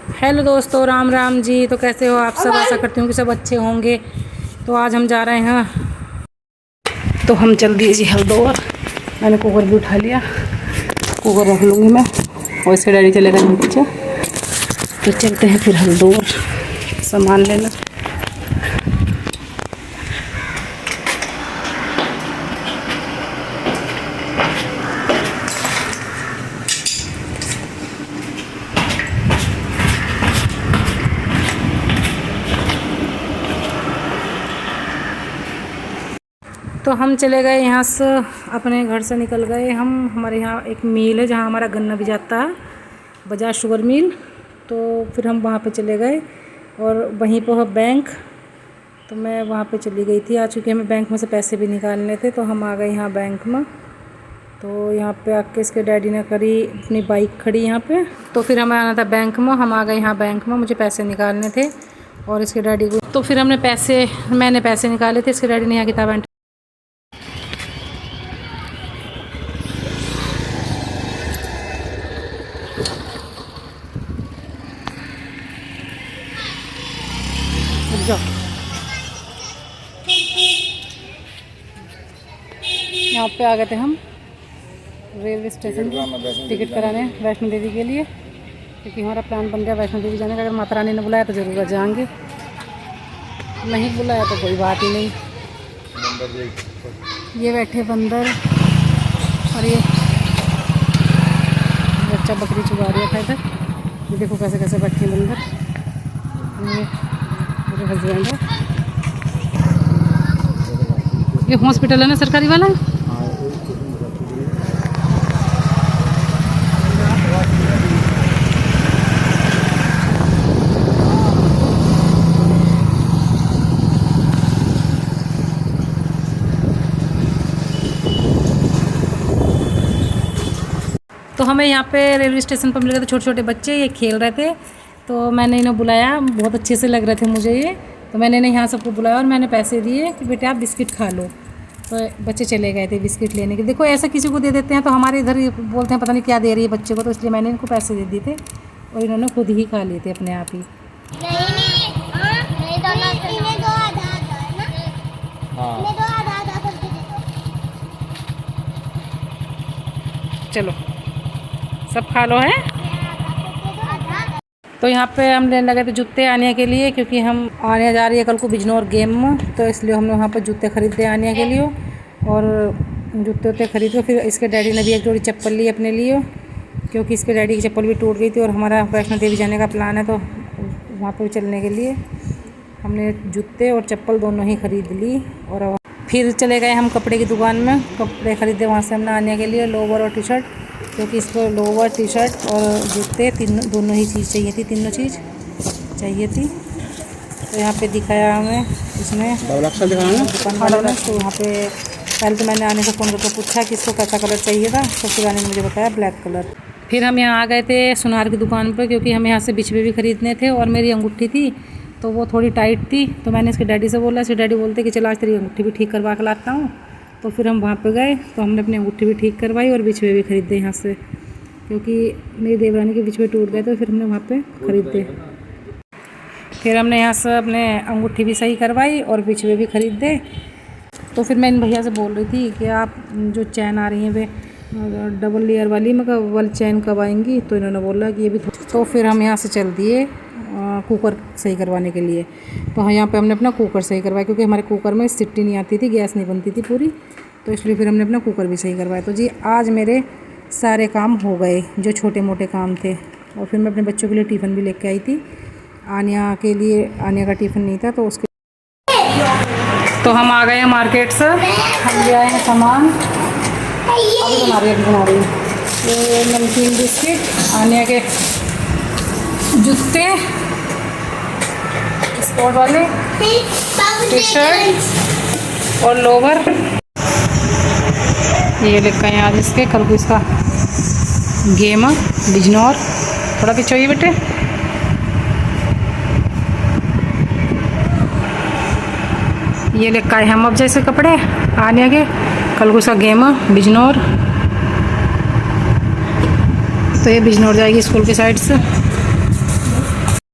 Hello दोस्तों, राम राम जी। तो कैसे हो आप सब? आशा करती हूँ कि सब अच्छे होंगे। तो आज हम जा रहे हैं, तो हम चल दिए जी हल्द्वार। मैंने कुकर भी उठा लिया, कुकर रख लूँगी मैं, और इसके डैडी चले गए नीचे। तो चलते हैं फिर हल्द्वार सामान लेना। तो हम चले गए यहाँ से, अपने घर से निकल गए हम। हमारे यहाँ एक मिल है जहाँ हमारा गन्ना भी जाता है, बजाज शुगर मिल। तो फिर हम वहाँ पे चले गए और वहीं पर है बैंक। तो मैं वहाँ पे चली गई थी आज, चूँकि हमें बैंक में से पैसे भी निकालने थे। तो हम आ गए यहाँ बैंक में। तो यहाँ पे आके इसके डैडी ने करी अपनी बाइक खड़ी यहाँ पे। तो फिर हमें आना था बैंक में, हम आ गए यहाँ बैंक में। मुझे पैसे निकालने थे और इसके डैडी को। तो फिर मैंने पैसे निकाले थे, इसके डैडी ने यहाँ किताब एंट्री। यहाँ पे आ गए थे हम रेलवे स्टेशन टिकट कराने वैष्णो देवी के लिए, क्योंकि हमारा प्लान बन गया वैष्णो देवी जाने का। अगर माता रानी ने बुलाया तो ज़रूर जाएंगे, नहीं बुलाया तो कोई बात ही नहीं। ये बैठे बंदर, और ये बच्चा बकरी चुगा रहा था इधर। ये देखो कैसे कैसे बैठे बंदर। ये मेरे हस्बैंड है। ये हॉस्पिटल है ना सरकारी वाला। तो हमें यहाँ पे रेलवे स्टेशन पर मिल गए थे छोटे छोटे बच्चे, ये खेल रहे थे। तो मैंने इन्हें बुलाया, बहुत अच्छे से लग रहे थे मुझे ये। तो मैंने इन्हें यहाँ सबको बुलाया और मैंने पैसे दिए कि बेटे आप बिस्किट खा लो। तो बच्चे चले गए थे बिस्किट लेने के। देखो ऐसा किसी को दे देते हैं तो हमारे इधर ये बोलते हैं पता नहीं क्या दे रही है बच्चे को। तो इसलिए मैंने इनको पैसे दे दिए थे और इन्होंने खुद ही खा लिए थे अपने आप ही। चलो सब खा लो है। तो यहाँ पे हम लेने लगे थे जूते आने के लिए, क्योंकि हम आने जा रही है कल को बिजनौर गेम में। तो इसलिए हमने वहाँ पर जूते खरीदे आने के लिए, और जूते वूते खरीदे। फिर इसके डैडी ने भी एक जोड़ी चप्पल ली अपने लिए, क्योंकि इसके डैडी की चप्पल भी टूट गई थी। और हमारा वैष्णो देवी जाने का प्लान है, तो वहाँ पर चलने के लिए हमने जूते और चप्पल दोनों ही खरीद ली। और फिर चले गए हम कपड़े की दुकान में, कपड़े ख़रीदे वहाँ से हमने आने के लिए, लोवर और टी शर्ट। क्योंकि इसको लोवर टी शर्ट और जूते दोनों ही चीज़ चाहिए थी, तीनों चीज़ चाहिए थी। तो यहाँ पे दिखाया हमें इसमें दुकान वाले ने। तो वहाँ पे पहले तो मैंने आने से फ़ोन करके पूछा कि इसको कैसा कलर चाहिए था, तो फिर आने ने मुझे बताया ब्लैक कलर। फिर हम यहाँ आ गए थे सुनार की दुकान पर, क्योंकि हमें यहाँ से बिछवे भी ख़रीदने थे। और मेरी अंगूठी थी तो वो थोड़ी टाइट थी। तो मैंने इसके डैडी से बोला, इसके डैडी बोलते कि चला आज तेरी अंगूठी भी ठीक करवा के लाता हूँ। तो फिर हम वहाँ पे गए, तो हमने अपनी अंगूठी भी ठीक करवाई और बिछवे भी ख़रीदे यहाँ से, क्योंकि मेरी देवरानी के बिछवे टूट गए। तो फिर हमने वहाँ पे ख़रीदे। फिर हमने यहाँ से अपने अंगूठी भी सही करवाई और बिछवे भी ख़रीदे। तो फिर मैं इन भैया से बोल रही थी कि आप जो चैन आ रही हैं वे डबल लेयर वाली, मगर वाली चैन कब आएंगी? तो इन्होंने बोला कि ये भी। तो फिर हम यहाँ से चल दिए कुकर सही करवाने के लिए। तो यहाँ पे हमने अपना कुकर सही करवाया, क्योंकि हमारे कुकर में सिट्टी नहीं आती थी, गैस नहीं बनती थी पूरी। तो इसलिए फिर हमने अपना कुकर भी सही करवाया। तो जी आज मेरे सारे काम हो गए जो छोटे मोटे काम थे। और फिर मैं अपने बच्चों के लिए टिफ़िन भी लेके आई थी। आनिया के लिए, आनिया का टिफ़िन नहीं था तो उसके। तो हम आ गए हैं मार्केट से, हम ले आए हैं सामान। अभी बना रही हूँ ये नमकीन बिस्किट, आनिया के जूते स्पोर्ट वाले, टी शर्ट और लोवर। ये लेकर आए आज इसके, कल को इसका गेम बिजनौर। थोड़ा भी चाहिए बेटे। ये लेकर आए हम अब जैसे कपड़े आने के, कल को इसका गेम बिजनौर। तो ये बिजनौर जाएगी स्कूल के साइड से।